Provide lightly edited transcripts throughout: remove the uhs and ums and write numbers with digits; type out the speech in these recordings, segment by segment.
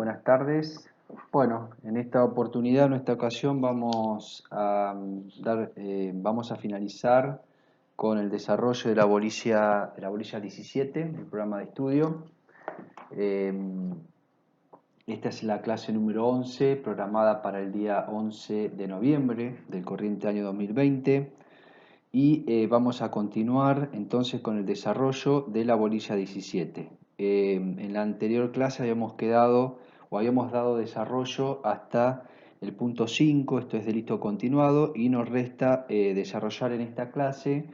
Buenas tardes. Bueno, en esta oportunidad, en esta ocasión, vamos a finalizar con el desarrollo de la bolilla 17, el programa de estudio. Esta es la clase número 11, programada para el día 11 de noviembre del corriente año 2020. Y vamos a continuar entonces con el desarrollo de la bolilla 17. En la anterior clase habíamos dado desarrollo hasta el punto 5, esto es delito continuado, y nos resta desarrollar en esta clase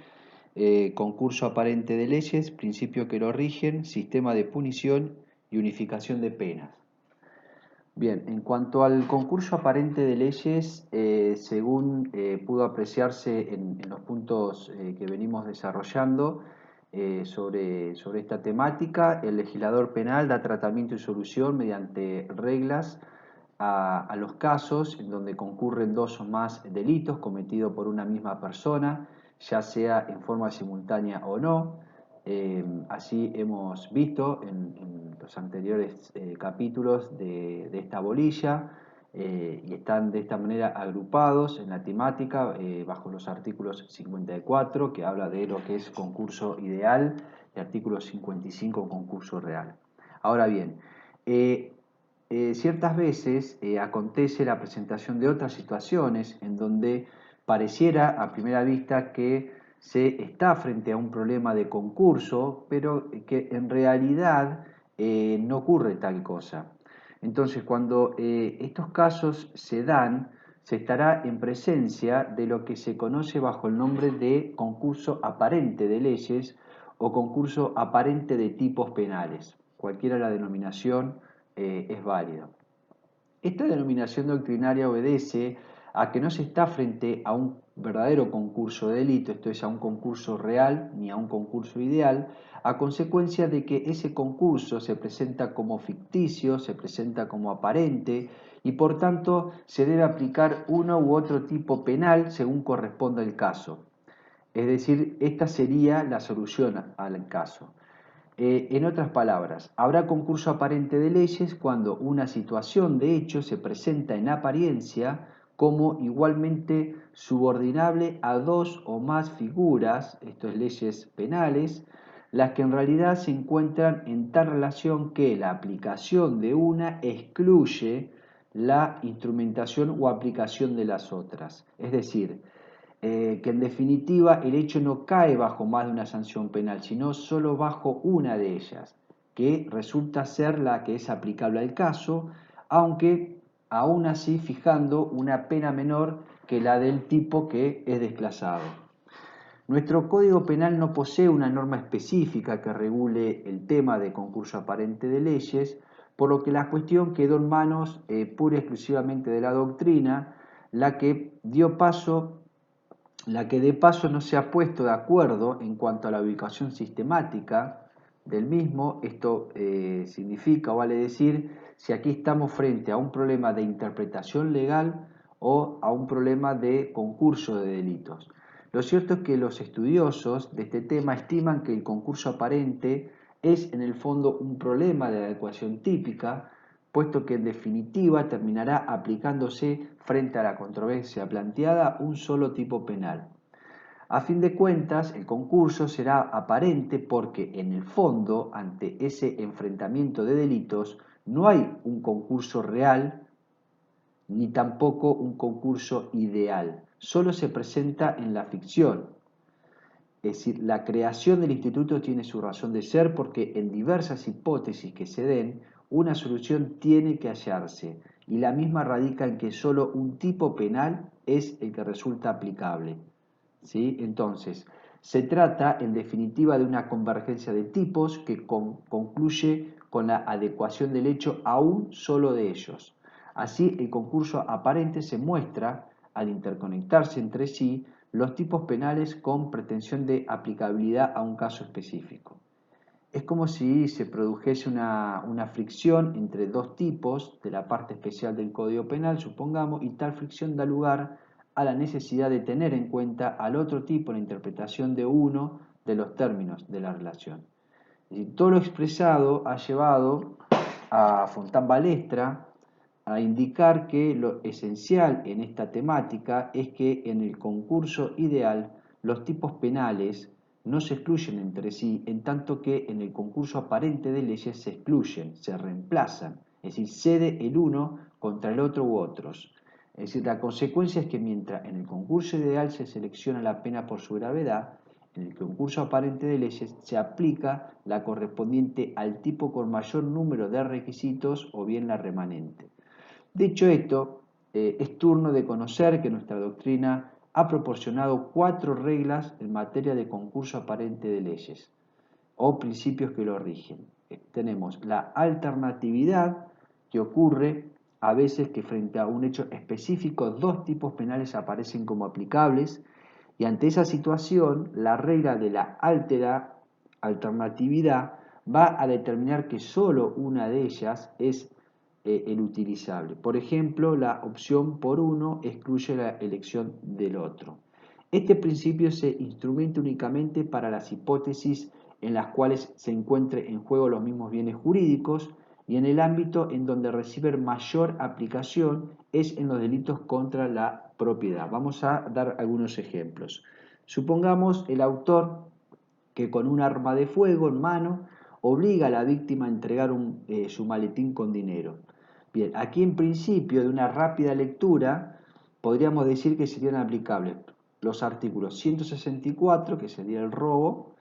concurso aparente de leyes, principio que lo rigen, sistema de punición y unificación de penas. Bien, en cuanto al concurso aparente de leyes, según pudo apreciarse en los puntos que venimos desarrollando sobre esta temática, el legislador penal da tratamiento y solución mediante reglas a los casos en donde concurren dos o más delitos cometidos por una misma persona, ya sea en forma simultánea o no. Así hemos visto en los anteriores capítulos de esta bolilla y están de esta manera agrupados en la temática bajo los artículos 54, que habla de lo que es concurso ideal, y artículo 55, concurso real. Ahora bien, ciertas veces acontece la presentación de otras situaciones en donde pareciera a primera vista que se está frente a un problema de concurso, pero que en realidad no ocurre tal cosa. Entonces, cuando estos casos se dan, se estará en presencia de lo que se conoce bajo el nombre de concurso aparente de leyes o concurso aparente de tipos penales. Cualquiera la denominación es válida. Esta denominación doctrinaria obedece a que no se está frente a un verdadero concurso de delito, esto es, a un concurso real ni a un concurso ideal, a consecuencia de que ese concurso se presenta como ficticio, se presenta como aparente y por tanto se debe aplicar uno u otro tipo penal según corresponda el caso. Es decir, esta sería la solución al caso. En otras palabras, habrá concurso aparente de leyes cuando una situación de hecho se presenta en apariencia como igualmente subordinable a dos o más figuras, esto es leyes penales, las que en realidad se encuentran en tal relación que la aplicación de una excluye la instrumentación o aplicación de las otras. Es decir, que en definitiva el hecho no cae bajo más de una sanción penal, sino solo bajo una de ellas, que resulta ser la que es aplicable al caso, aunque aún así fijando una pena menor que la del tipo que es desplazado. Nuestro Código Penal no posee una norma específica que regule el tema de concurso aparente de leyes, por lo que la cuestión quedó en manos pura y exclusivamente de la doctrina, la que de paso no se ha puesto de acuerdo en cuanto a la ubicación sistemática del mismo. Esto significa o vale decir si aquí estamos frente a un problema de interpretación legal o a un problema de concurso de delitos. Lo cierto es que los estudiosos de este tema estiman que el concurso aparente es en el fondo un problema de adecuación típica, puesto que en definitiva terminará aplicándose frente a la controversia planteada un solo tipo penal. A fin de cuentas, el concurso será aparente porque en el fondo, ante ese enfrentamiento de delitos, no hay un concurso real ni tampoco un concurso ideal, solo se presenta en la ficción. Es decir, la creación del instituto tiene su razón de ser porque en diversas hipótesis que se den, una solución tiene que hallarse y la misma radica en que solo un tipo penal es el que resulta aplicable. ¿Sí? Entonces, se trata en definitiva de una convergencia de tipos que concluye con la adecuación del hecho a un solo de ellos. Así, el concurso aparente se muestra, al interconectarse entre sí, los tipos penales con pretensión de aplicabilidad a un caso específico. Es como si se produjese una fricción entre dos tipos de la parte especial del Código Penal, supongamos, y tal fricción da lugar a la necesidad de tener en cuenta al otro tipo en la interpretación de uno de los términos de la relación. Y todo lo expresado ha llevado a Fontán Balestra a indicar que lo esencial en esta temática es que en el concurso ideal los tipos penales no se excluyen entre sí, en tanto que en el concurso aparente de leyes se excluyen, se reemplazan, es decir, cede el uno contra el otro u otros. Es decir, la consecuencia es que mientras en el concurso ideal se selecciona la pena por su gravedad, en el concurso aparente de leyes se aplica la correspondiente al tipo con mayor número de requisitos o bien la remanente. Dicho esto, es turno de conocer que nuestra doctrina ha proporcionado 4 reglas en materia de concurso aparente de leyes o principios que lo rigen. Tenemos la alternatividad, que ocurre a veces que frente a un hecho específico dos tipos penales aparecen como aplicables, y ante esa situación la regla de la alternatividad va a determinar que solo una de ellas es el utilizable. Por ejemplo, la opción por uno excluye la elección del otro. Este principio se instrumenta únicamente para las hipótesis en las cuales se encuentren en juego los mismos bienes jurídicos, y en el ámbito en donde recibe mayor aplicación es en los delitos contra la propiedad. Vamos a dar algunos ejemplos. Supongamos el autor que con un arma de fuego en mano obliga a la víctima a entregar su maletín con dinero. Bien, aquí en principio de una rápida lectura podríamos decir que serían aplicables los artículos 164, que sería el robo,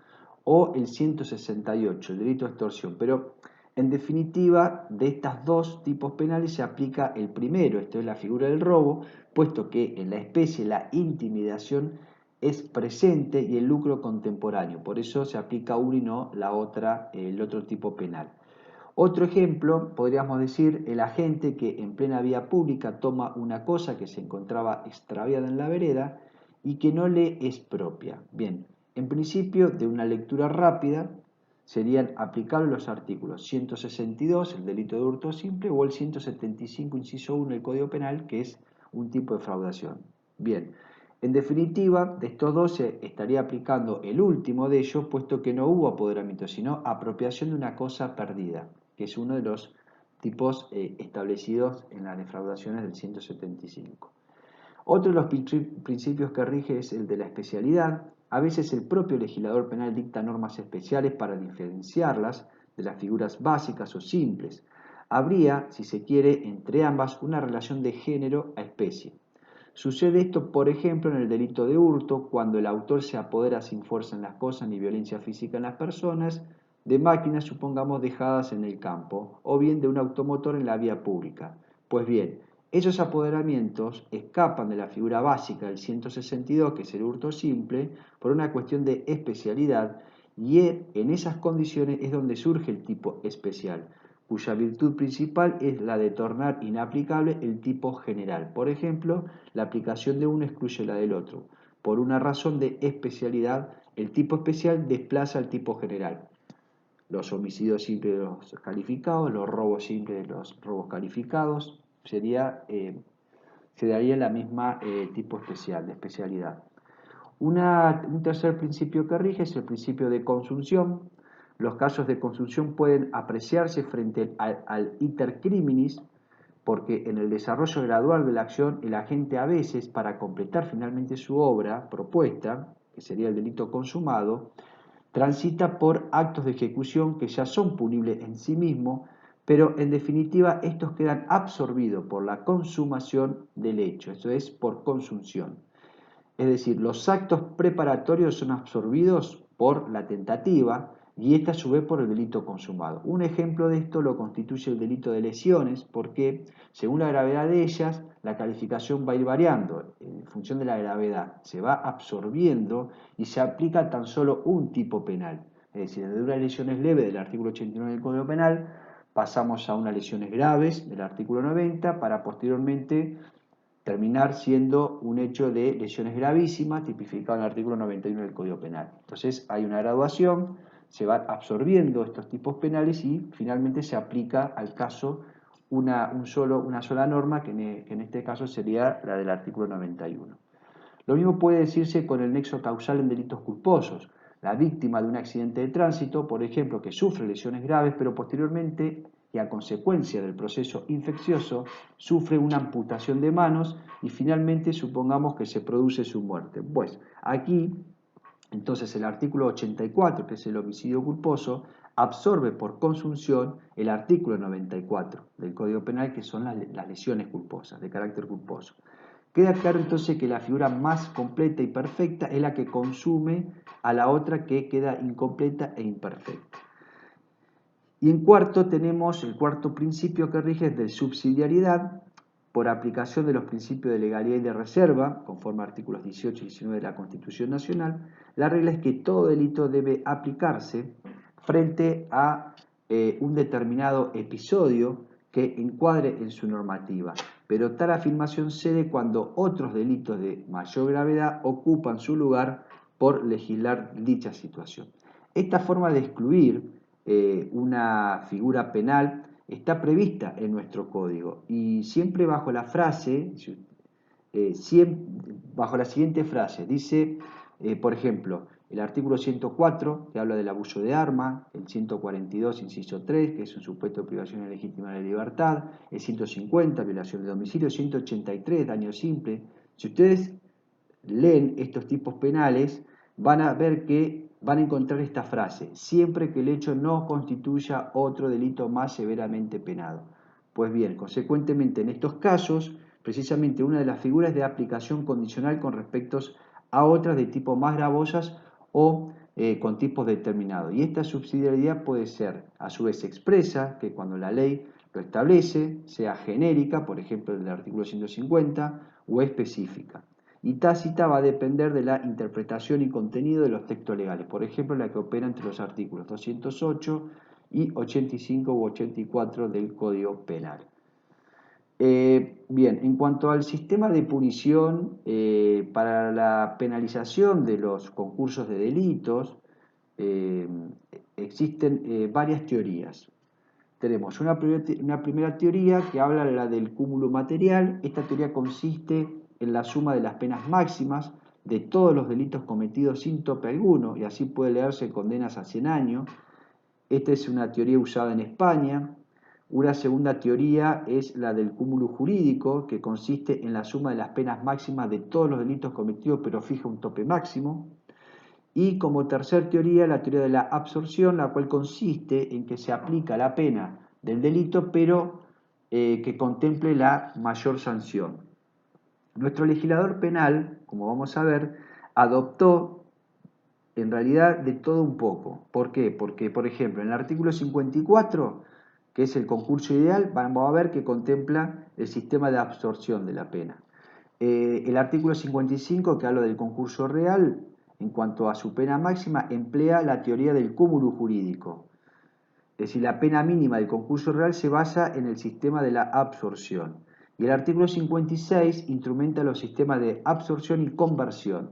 o el 168, el delito de extorsión. Pero en definitiva, de estos dos tipos penales se aplica el primero, esto es la figura del robo, puesto que en la especie la intimidación es presente y el lucro contemporáneo. Por eso se aplica uno y no el otro tipo penal. Otro ejemplo, podríamos decir, el agente que en plena vía pública toma una cosa que se encontraba extraviada en la vereda y que no le es propia. Bien, en principio, de una lectura rápida, serían aplicables los artículos 162, el delito de hurto simple, o el 175, inciso 1, el Código Penal, que es un tipo de fraudación. Bien, en definitiva, de estos dos se estaría aplicando el último de ellos, puesto que no hubo apoderamiento, sino apropiación de una cosa perdida, que es uno de los tipos establecidos en las defraudaciones del 175. Otro de los principios que rige es el de la especialidad. A veces el propio legislador penal dicta normas especiales para diferenciarlas de las figuras básicas o simples. Habría, si se quiere, entre ambas una relación de género a especie. Sucede esto, por ejemplo, en el delito de hurto, cuando el autor se apodera sin fuerza en las cosas ni violencia física en las personas, de máquinas, supongamos, dejadas en el campo, o bien de un automotor en la vía pública. Pues bien, esos apoderamientos escapan de la figura básica del 162, que es el hurto simple, por una cuestión de especialidad, y en esas condiciones es donde surge el tipo especial, cuya virtud principal es la de tornar inaplicable el tipo general. Por ejemplo, la aplicación de uno excluye la del otro. Por una razón de especialidad, el tipo especial desplaza al tipo general. Los homicidios simples de los calificados, los robos simples de los robos calificados, se daría la misma tipo especial, de especialidad. Un tercer principio que rige es el principio de consunción. Los casos de consunción pueden apreciarse frente al iter criminis, porque en el desarrollo gradual de la acción, el agente a veces, para completar finalmente su obra propuesta, que sería el delito consumado, transita por actos de ejecución que ya son punibles en sí mismos, pero en definitiva estos quedan absorbidos por la consumación del hecho, esto es, por consunción. Es decir, los actos preparatorios son absorbidos por la tentativa y esta a su vez por el delito consumado. Un ejemplo de esto lo constituye el delito de lesiones, porque según la gravedad de ellas, la calificación va a ir variando en función de la gravedad, se va absorbiendo y se aplica tan solo un tipo penal. Es decir, desde unas lesiones leves del artículo 89 del Código Penal pasamos a unas lesiones graves del artículo 90 para posteriormente terminar siendo un hecho de lesiones gravísimas tipificado en el artículo 91 del Código Penal. Entonces hay una graduación, se van absorbiendo estos tipos penales y finalmente se aplica al caso una sola norma, que en este caso sería la del artículo 91. Lo mismo puede decirse con el nexo causal en delitos culposos. La víctima de un accidente de tránsito, por ejemplo, que sufre lesiones graves, pero posteriormente que a consecuencia del proceso infeccioso sufre una amputación de manos y finalmente supongamos que se produce su muerte. Pues aquí, entonces el artículo 84, que es el homicidio culposo, absorbe por consunción el artículo 94 del Código Penal, que son las lesiones culposas, de carácter culposo. Queda claro entonces que la figura más completa y perfecta es la que consume a la otra que queda incompleta e imperfecta. Y en cuarto tenemos el cuarto principio que rige es de subsidiariedad por aplicación de los principios de legalidad y de reserva, conforme a artículos 18 y 19 de la Constitución Nacional. La regla es que todo delito debe aplicarse frente a un determinado episodio que encuadre en su normativa, pero tal afirmación cede cuando otros delitos de mayor gravedad ocupan su lugar por legislar dicha situación. Esta forma de excluir una figura penal está prevista en nuestro código y siempre bajo la frase, bajo la siguiente frase, dice, por ejemplo, el artículo 104, que habla del abuso de arma, el 142, inciso 3, que es un supuesto de privación ilegítima de la libertad, el 150, violación de domicilio, 183, daño simple. Si ustedes leen estos tipos penales, van a ver que van a encontrar esta frase, siempre que el hecho no constituya otro delito más severamente penado. Pues bien, consecuentemente en estos casos, precisamente una de las figuras de aplicación condicional con respecto a otras de tipo más gravosas o con tipos determinados. Y esta subsidiariedad puede ser a su vez expresa, que cuando la ley lo establece, sea genérica, por ejemplo el del artículo 150, o específica. Y tácita va a depender de la interpretación y contenido de los textos legales, por ejemplo la que opera entre los artículos 208 y 85 u 84 del Código Penal. Bien, en cuanto al sistema de punición para la penalización de los concursos de delitos, existen varias teorías. Tenemos una primera teoría que habla de la del cúmulo material. Esta teoría consiste en la suma de las penas máximas de todos los delitos cometidos sin tope alguno, y así puede leerse condenas a 100 años. Esta es una teoría usada en España. Una segunda teoría es la del cúmulo jurídico, que consiste en la suma de las penas máximas de todos los delitos cometidos, pero fija un tope máximo. Y como tercer teoría, la teoría de la absorción, la cual consiste en que se aplica la pena del delito, pero que contemple la mayor sanción. Nuestro legislador penal, como vamos a ver, adoptó en realidad de todo un poco. ¿Por qué? Porque, por ejemplo, en el artículo 54, que es el concurso ideal, vamos a ver que contempla el sistema de absorción de la pena. El artículo 55, que habla del concurso real, en cuanto a su pena máxima, emplea la teoría del cúmulo jurídico. Es decir, la pena mínima del concurso real se basa en el sistema de la absorción. Y el artículo 56 instrumenta los sistemas de absorción y conversión.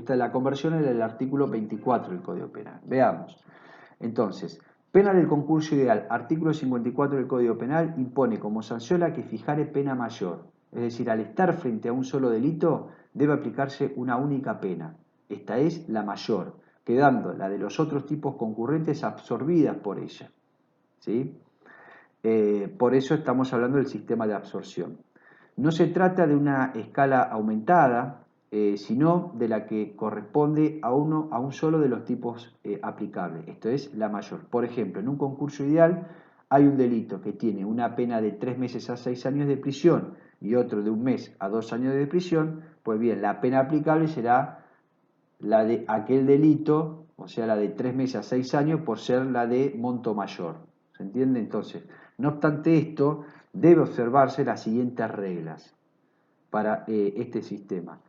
La conversión es el artículo 24 del Código Penal. Veamos. Entonces, pena del concurso ideal. Artículo 54 del Código Penal impone como sanción la que fijare pena mayor. Es decir, al estar frente a un solo delito, debe aplicarse una única pena. Esta es la mayor, quedando la de los otros tipos concurrentes absorbidas por ella. ¿Sí? Por eso estamos hablando del sistema de absorción. No se trata de una escala aumentada, sino de la que corresponde a un solo de los tipos aplicables. Esto es la mayor. Por ejemplo, en un concurso ideal hay un delito que tiene una pena de 3 meses a 6 años de prisión y otro de 1 mes a 2 años de prisión. Pues bien, la pena aplicable será la de aquel delito, o sea, la de 3 meses a 6 años por ser la de monto mayor. ¿Se entiende? Entonces, no obstante esto, debe observarse las siguientes reglas para este sistema.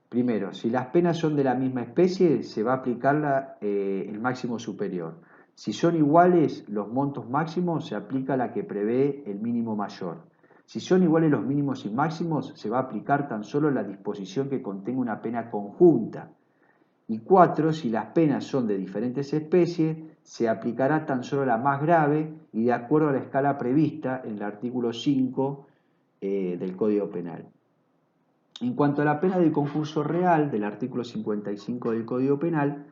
Primero, si las penas son de la misma especie, se va a aplicar el máximo superior. Si son iguales los montos máximos, se aplica la que prevé el mínimo mayor. Si son iguales los mínimos y máximos, se va a aplicar tan solo la disposición que contenga una pena conjunta. Y 4, si las penas son de diferentes especies, se aplicará tan solo la más grave y de acuerdo a la escala prevista en el artículo 5 del Código Penal. En cuanto a la pena del concurso real, del artículo 55 del Código Penal,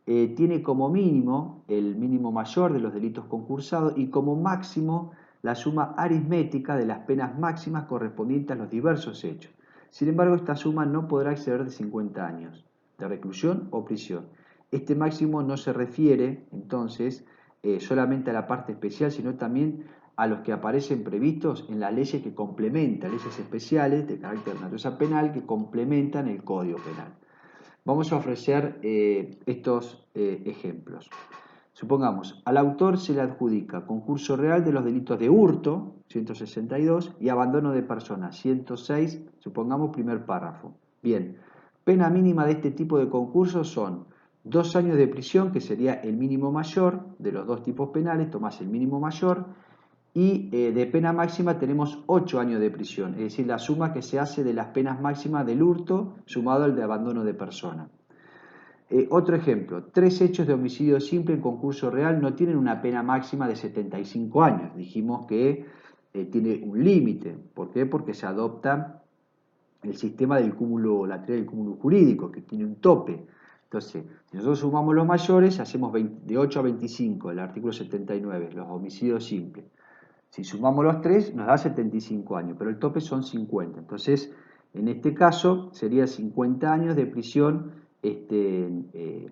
tiene como mínimo el mínimo mayor de los delitos concursados y como máximo la suma aritmética de las penas máximas correspondientes a los diversos hechos. Sin embargo, esta suma no podrá exceder de 50 años de reclusión o prisión. Este máximo no se refiere, entonces, solamente a la parte especial, sino también a los que aparecen previstos en las leyes que complementan, leyes especiales de carácter de naturaleza penal que complementan el Código Penal. Vamos a ofrecer estos ejemplos. Supongamos, al autor se le adjudica concurso real de los delitos de hurto, 162, y abandono de persona, 106, supongamos primer párrafo. Bien, pena mínima de este tipo de concursos son 2 años de prisión, que sería el mínimo mayor de los dos tipos penales, tomás el mínimo mayor, y de pena máxima tenemos 8 años de prisión, es decir, la suma que se hace de las penas máximas del hurto sumado al de abandono de persona. Otro ejemplo, 3 hechos de homicidio simple en concurso real no tienen una pena máxima de 75 años. Dijimos que tiene un límite. ¿Por qué? Porque se adopta el sistema del cúmulo, la teoría del cúmulo jurídico, que tiene un tope. Entonces, si nosotros sumamos los mayores, hacemos de 8 a 25, el artículo 79, los homicidios simples. Si sumamos los 3, nos da 75 años, pero el tope son 50. Entonces, en este caso, sería 50 años de prisión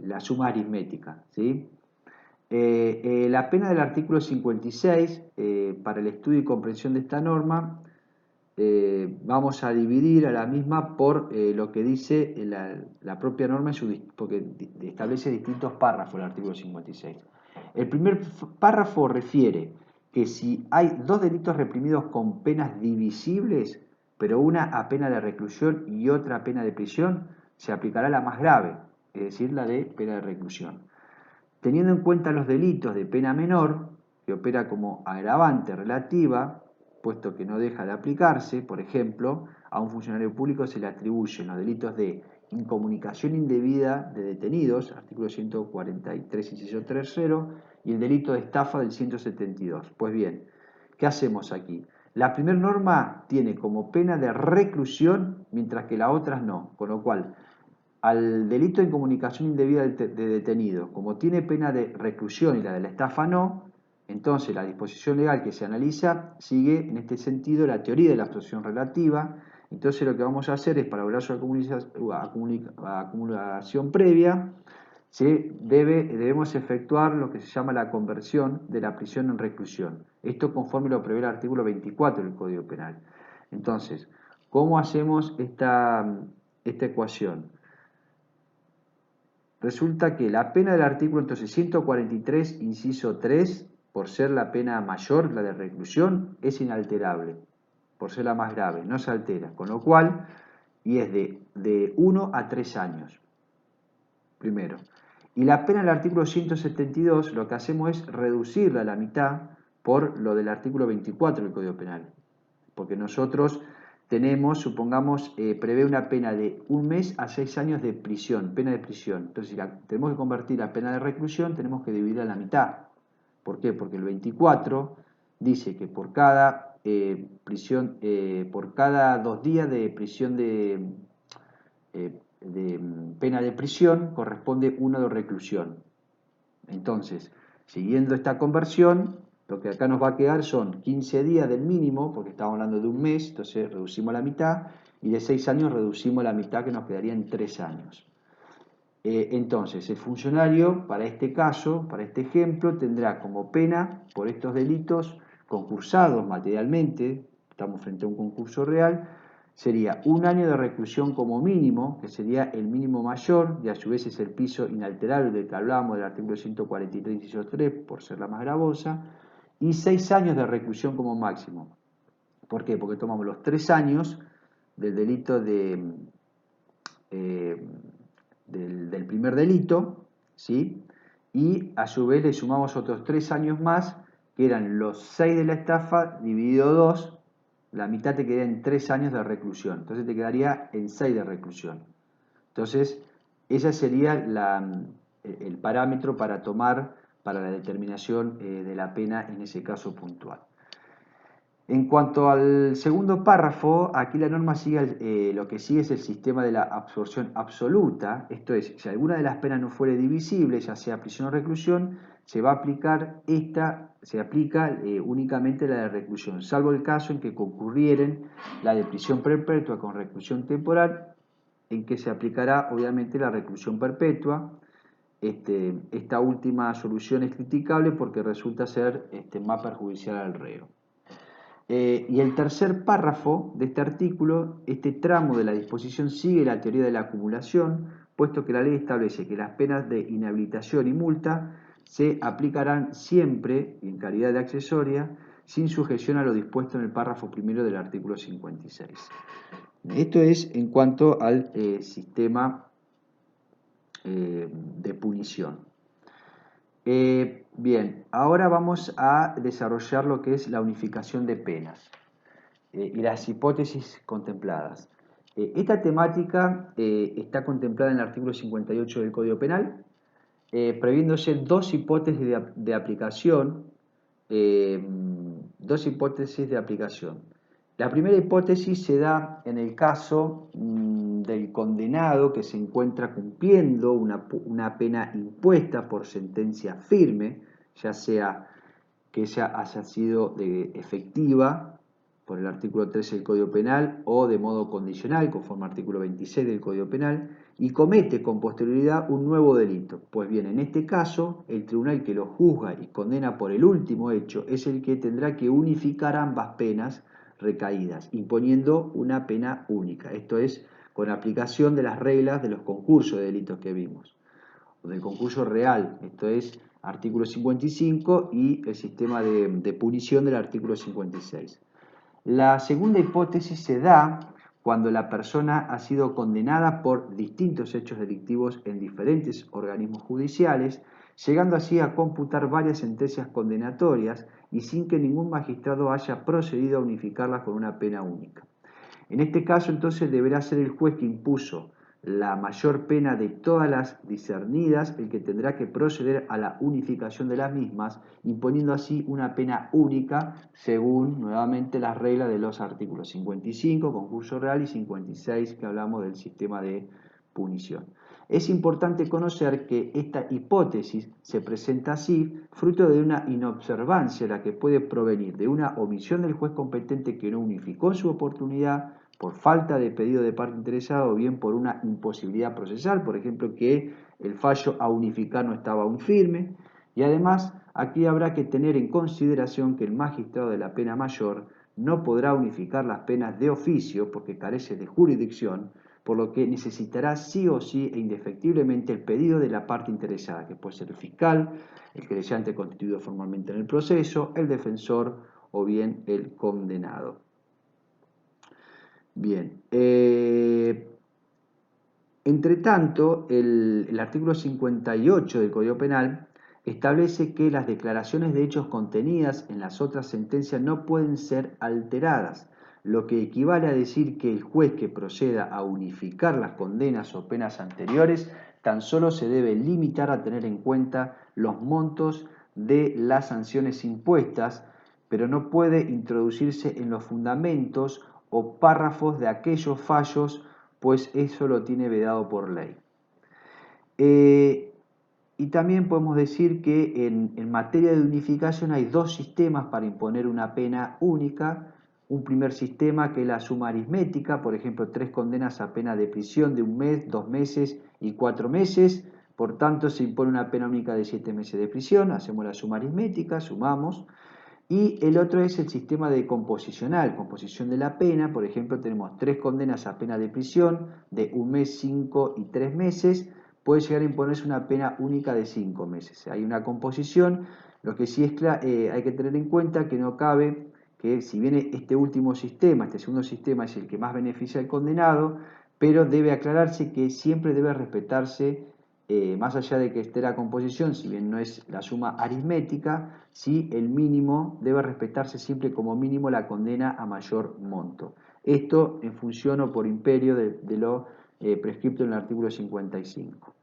la suma aritmética, ¿sí? La pena del artículo 56, para el estudio y comprensión de esta norma, vamos a dividir a la misma por lo que dice la propia norma, porque establece distintos párrafos el artículo 56. El primer párrafo refiere que si hay 2 delitos reprimidos con penas divisibles, pero una a pena de reclusión y otra a pena de prisión, se aplicará la más grave, es decir, la de pena de reclusión. Teniendo en cuenta los delitos de pena menor, que opera como agravante relativa, puesto que no deja de aplicarse, por ejemplo, a un funcionario público se le atribuyen los delitos de incomunicación indebida de detenidos, artículo 143, inciso 3.0, y el delito de estafa del 172. Pues bien, ¿qué hacemos aquí? La primera norma tiene como pena de reclusión, mientras que las otras no, con lo cual, al delito de incomunicación indebida de detenido, como tiene pena de reclusión y la de la estafa no, entonces la disposición legal que se analiza sigue en este sentido la teoría de la abstracción relativa. Entonces lo que vamos a hacer es, para lograr su acumulación previa, debemos efectuar lo que se llama la conversión de la prisión en reclusión. Esto conforme lo prevé el artículo 24 del Código Penal. Entonces, ¿cómo hacemos esta ecuación? Resulta que la pena del artículo entonces 143, inciso 3, por ser la pena mayor, la de reclusión, es inalterable, por ser la más grave, no se altera, con lo cual, y es de 1 a 3 años, primero. Y la pena del artículo 172, lo que hacemos es reducirla a la mitad por lo del artículo 24 del Código Penal, porque nosotros tenemos, supongamos, prevé una pena de 1 mes a 6 años de prisión, pena de prisión. Entonces, si tenemos que convertir la pena de reclusión, tenemos que dividirla a la mitad. ¿Por qué? Porque el 24 dice que por cada por cada 2 días de prisión de pena de prisión corresponde 1 de reclusión. Entonces, siguiendo esta conversión, lo que acá nos va a quedar son 15 días del mínimo, porque estamos hablando de 1 mes, entonces reducimos la mitad, y de 6 años reducimos la mitad, que nos quedaría en 3 años. Entonces, el funcionario, para este caso, para este ejemplo, tendrá como pena por estos delitos concursados materialmente, estamos frente a un concurso real, sería 1 año de reclusión como mínimo, que sería el mínimo mayor, y a su vez es el piso inalterable del que hablábamos del artículo 143, inciso 3, por ser la más gravosa, y 6 años de reclusión como máximo. ¿Por qué? Porque tomamos los 3 años del delito del primer delito, ¿sí? Y a su vez le sumamos otros 3 años más, que eran los 6 de la estafa dividido 2, la mitad te queda en 3 años de reclusión, entonces te quedaría en 6 de reclusión. Entonces, ese sería el parámetro para tomar para la determinación de la pena en ese caso puntual. En cuanto al segundo párrafo, aquí la norma sigue lo que sigue es el sistema de la absorción absoluta, esto es, si alguna de las penas no fuere divisible, ya sea prisión o reclusión, se va a aplicar se aplica únicamente la de reclusión, salvo el caso en que concurrieren la de prisión perpetua con reclusión temporal, en que se aplicará obviamente la reclusión perpetua. Esta última solución es criticable porque resulta ser más perjudicial al reo. Y el tercer párrafo de este artículo, este tramo de la disposición sigue la teoría de la acumulación, puesto que la ley establece que las penas de inhabilitación y multa se aplicarán siempre, en calidad de accesoria, sin sujeción a lo dispuesto en el párrafo primero del artículo 56. Esto es en cuanto al sistema de punición. Bien, ahora vamos a desarrollar lo que es la unificación de penas y las hipótesis contempladas. Esta temática está contemplada en el artículo 58 del Código Penal, previéndose dos hipótesis de aplicación. Dos hipótesis de aplicación. La primera hipótesis se da en el caso del condenado que se encuentra cumpliendo una pena impuesta por sentencia firme, ya sea que ella haya sido efectiva por el artículo 13 del Código Penal o de modo condicional, conforme al artículo 26 del Código Penal, y comete con posterioridad un nuevo delito. Pues bien, en este caso, el tribunal que lo juzga y condena por el último hecho es el que tendrá que unificar ambas penas recaídas, imponiendo una pena única. Esto es, con aplicación de las reglas de los concursos de delitos que vimos, o del concurso real, esto es, artículo 55 y el sistema de punición del artículo 56. La segunda hipótesis se da cuando la persona ha sido condenada por distintos hechos delictivos en diferentes organismos judiciales, llegando así a computar varias sentencias condenatorias y sin que ningún magistrado haya procedido a unificarlas con una pena única. En este caso, entonces, deberá ser el juez que impuso la mayor pena de todas las discernidas el que tendrá que proceder a la unificación de las mismas, imponiendo así una pena única según, nuevamente, las reglas de los artículos 55, concurso real, y 56, que hablamos del sistema de punición. Es importante conocer que esta hipótesis se presenta así, fruto de una inobservancia, la que puede provenir de una omisión del juez competente que no unificó en su oportunidad, por falta de pedido de parte interesada o bien por una imposibilidad procesal, por ejemplo, que el fallo a unificar no estaba aún firme. Y además, aquí habrá que tener en consideración que el magistrado de la pena mayor no podrá unificar las penas de oficio porque carece de jurisdicción, por lo que necesitará sí o sí e indefectiblemente el pedido de la parte interesada, que puede ser el fiscal, el querellante constituido formalmente en el proceso, el defensor o bien el condenado. Bien, entre tanto, el artículo 58 del Código Penal establece que las declaraciones de hechos contenidas en las otras sentencias no pueden ser alteradas, lo que equivale a decir que el juez que proceda a unificar las condenas o penas anteriores tan solo se debe limitar a tener en cuenta los montos de las sanciones impuestas, pero no puede introducirse en los fundamentos o párrafos de aquellos fallos, pues eso lo tiene vedado por ley. Y también podemos decir que en materia de unificación hay dos sistemas para imponer una pena única. Un primer sistema que es la suma aritmética, por ejemplo, 3 condenas a pena de prisión de 1 mes, 2 meses y 4 meses. Por tanto, se impone una pena única de 7 meses de prisión. Hacemos la suma aritmética, sumamos. Y el otro es el sistema de composicional, composición de la pena. Por ejemplo, tenemos 3 condenas a pena de prisión de 1 mes, 5 y 3 meses. Puede llegar a imponerse una pena única de 5 meses. Hay una composición. Lo que sí es hay que tener en cuenta que no cabe que, si bien este último sistema, este segundo sistema es el que más beneficia al condenado, pero debe aclararse que siempre debe respetarse, más allá de que esté la composición, si bien no es la suma aritmética, sí el mínimo debe respetarse siempre como mínimo la condena a mayor monto. Esto en función o por imperio de lo prescripto en el artículo 55.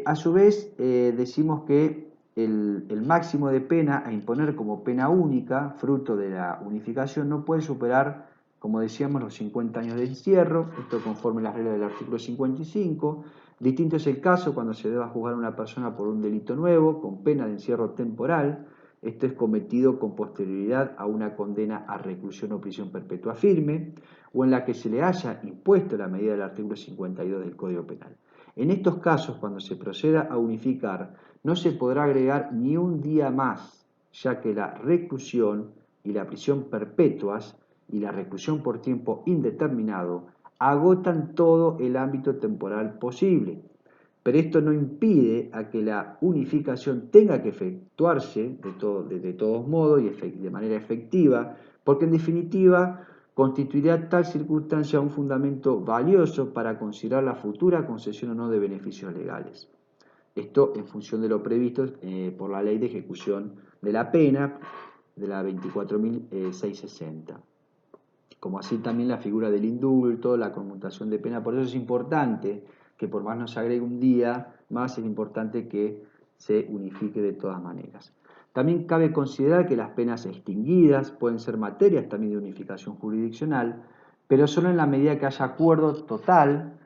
A su vez, decimos que el máximo de pena a imponer como pena única, fruto de la unificación, no puede superar, como decíamos, los 50 años de encierro, esto conforme las reglas del artículo 55. Distinto es el caso cuando se deba juzgar a una persona por un delito nuevo, con pena de encierro temporal. Esto es cometido con posterioridad a una condena a reclusión o prisión perpetua firme, o en la que se le haya impuesto la medida del artículo 52 del Código Penal. En estos casos, cuando se proceda a unificar, no se podrá agregar ni un día más, ya que la reclusión y la prisión perpetuas y la reclusión por tiempo indeterminado agotan todo el ámbito temporal posible. Pero esto no impide a que la unificación tenga que efectuarse de todos modos y de manera efectiva, porque en definitiva constituirá tal circunstancia un fundamento valioso para considerar la futura concesión o no de beneficios legales. Esto en función de lo previsto por la Ley de Ejecución de la Pena, de la 24.660. Como así también la figura del indulto, la conmutación de pena. Por eso es importante que por más no se agregue un día más, es importante que se unifique de todas maneras. También cabe considerar que las penas extinguidas pueden ser materias también de unificación jurisdiccional, pero solo en la medida que haya acuerdo total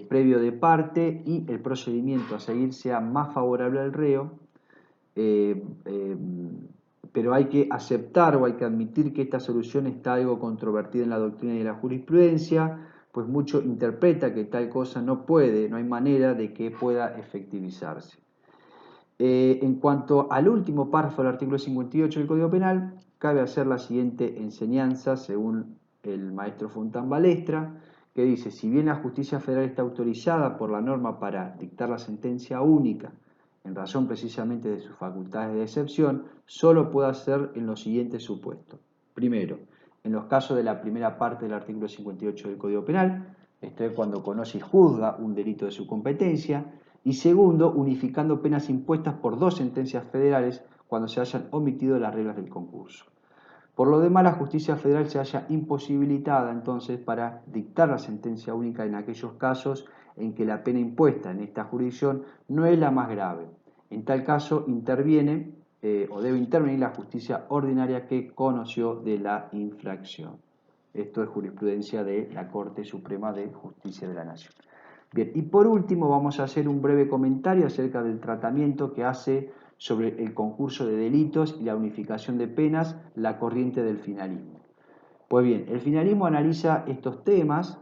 previo de parte y el procedimiento a seguir sea más favorable al reo, eh, eh, pero hay que aceptar o hay que admitir que esta solución está algo controvertida en la doctrina y en la jurisprudencia, pues mucho interpreta que tal cosa no puede, no hay manera de que pueda efectivizarse. En cuanto al último párrafo del artículo 58 del Código Penal, cabe hacer la siguiente enseñanza según el maestro Fontán Balestra, que dice: si bien la justicia federal está autorizada por la norma para dictar la sentencia única, en razón precisamente de sus facultades de excepción, solo puede hacer en los siguientes supuestos. Primero, en los casos de la primera parte del artículo 58 del Código Penal, esto es cuando conoce y juzga un delito de su competencia, y segundo, unificando penas impuestas por dos sentencias federales cuando se hayan omitido las reglas del concurso. Por lo demás, la justicia federal se halla imposibilitada entonces para dictar la sentencia única en aquellos casos en que la pena impuesta en esta jurisdicción no es la más grave. En tal caso interviene o debe intervenir la justicia ordinaria que conoció de la infracción. Esto es jurisprudencia de la Corte Suprema de Justicia de la Nación. Bien, y por último vamos a hacer un breve comentario acerca del tratamiento que hace sobre el concurso de delitos y la unificación de penas la corriente del finalismo. Pues bien, el finalismo analiza estos temas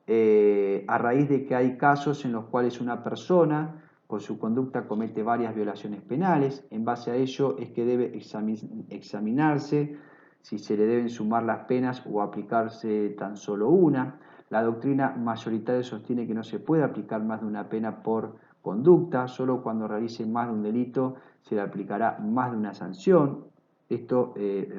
a raíz de que hay casos en los cuales una persona por su conducta comete varias violaciones penales. En base a ello es que debe examinarse si se le deben sumar las penas o aplicarse tan solo una. La doctrina mayoritaria sostiene que no se puede aplicar más de una pena por conducta, solo cuando realice más de un delito se le aplicará más de una sanción.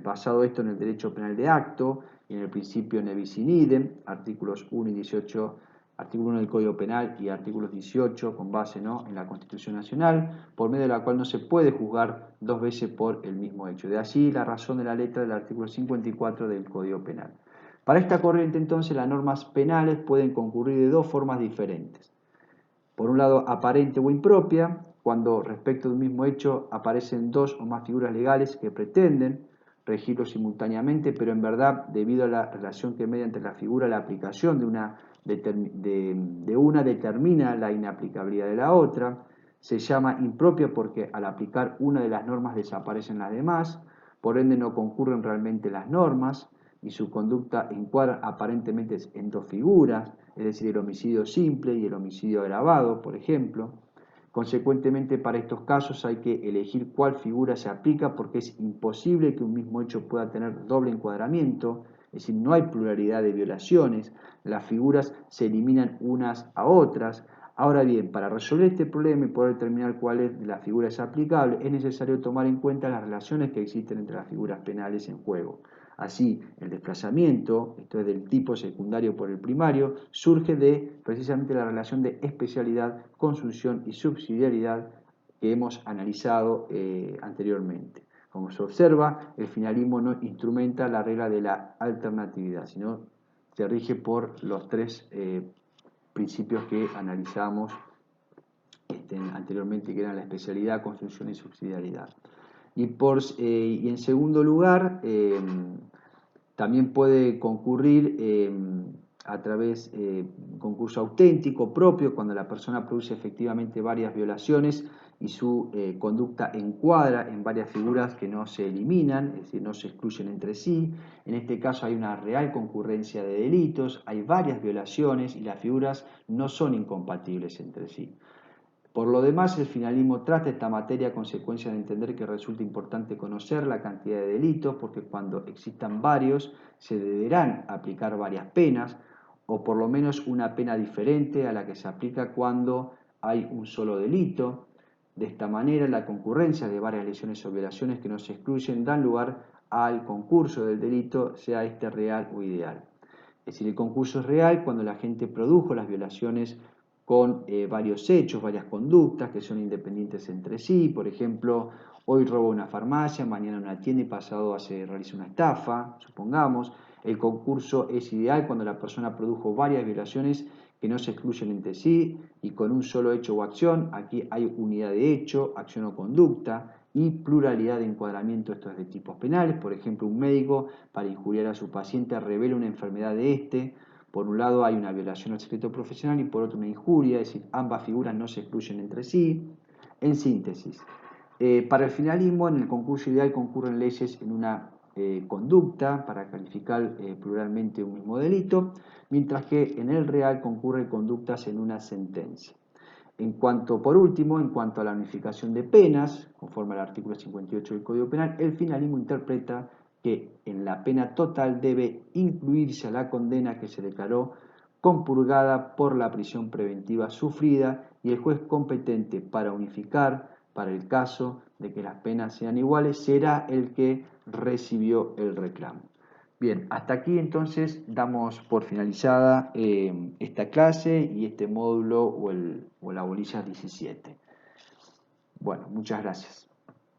Basado esto en el derecho penal de acto y en el principio ne bis in idem, artículos 1 y 18, artículo 1 del Código Penal y artículos 18 con base en la Constitución Nacional, por medio de la cual no se puede juzgar dos veces por el mismo hecho. De allí la razón de la letra del artículo 54 del Código Penal. Para esta corriente entonces las normas penales pueden concurrir de dos formas diferentes. Por un lado, aparente o impropia, cuando respecto de un mismo hecho aparecen dos o más figuras legales que pretenden regirlo simultáneamente, pero en verdad, debido a la relación que media entre la figura y la aplicación de una determina la inaplicabilidad de la otra, se llama impropia porque al aplicar una de las normas desaparecen las demás, por ende no concurren realmente las normas y su conducta encuadra aparentemente en dos figuras, es decir, el homicidio simple y el homicidio agravado, por ejemplo. Consecuentemente, para estos casos hay que elegir cuál figura se aplica porque es imposible que un mismo hecho pueda tener doble encuadramiento, es decir, no hay pluralidad de violaciones, las figuras se eliminan unas a otras. Ahora bien, para resolver este problema y poder determinar cuál es la figura es aplicable, es necesario tomar en cuenta las relaciones que existen entre las figuras penales en juego. Así, el desplazamiento, esto es del tipo secundario por el primario, surge de precisamente la relación de especialidad, consunción y subsidiariedad que hemos analizado anteriormente. Como se observa, el finalismo no instrumenta la regla de la alternatividad, sino se rige por los tres principios que analizamos anteriormente, que eran la especialidad, construcción y subsidiariedad. Y en segundo lugar, también puede concurrir a través de concurso auténtico propio, cuando la persona produce efectivamente varias violaciones y su conducta encuadra en varias figuras que no se eliminan, es decir, no se excluyen entre sí. En este caso hay una real concurrencia de delitos, hay varias violaciones y las figuras no son incompatibles entre sí. Por lo demás, el finalismo trata esta materia a consecuencia de entender que resulta importante conocer la cantidad de delitos, porque cuando existan varios se deberán aplicar varias penas, o por lo menos una pena diferente a la que se aplica cuando hay un solo delito. De esta manera, la concurrencia de varias lesiones o violaciones que no se excluyen dan lugar al concurso del delito, sea este real o ideal. Es decir, el concurso es real cuando la gente produjo las violaciones con varios hechos, varias conductas que son independientes entre sí. Por ejemplo, hoy roba una farmacia, mañana una tienda y pasado realiza una estafa, supongamos. El concurso es ideal cuando la persona produjo varias violaciones que no se excluyen entre sí y con un solo hecho o acción. Aquí hay unidad de hecho, acción o conducta y pluralidad de encuadramiento. Esto es de tipos penales. Por ejemplo, un médico, para injuriar a su paciente, revela una enfermedad de este. Por un lado hay una violación al secreto profesional y por otro una injuria, es decir, ambas figuras no se excluyen entre sí. En síntesis, para el finalismo, en el concurso ideal concurren leyes en una conducta para calificar pluralmente un mismo delito, mientras que en el real concurren conductas en una sentencia. Por último, en cuanto a la unificación de penas, conforme al artículo 58 del Código Penal, el finalismo interpreta que en la pena total debe incluirse a la condena que se declaró compurgada por la prisión preventiva sufrida y el juez competente para unificar, para el caso de que las penas sean iguales, será el que recibió el reclamo. Bien, hasta aquí entonces damos por finalizada esta clase y este módulo o la bolilla 17. Bueno, muchas gracias.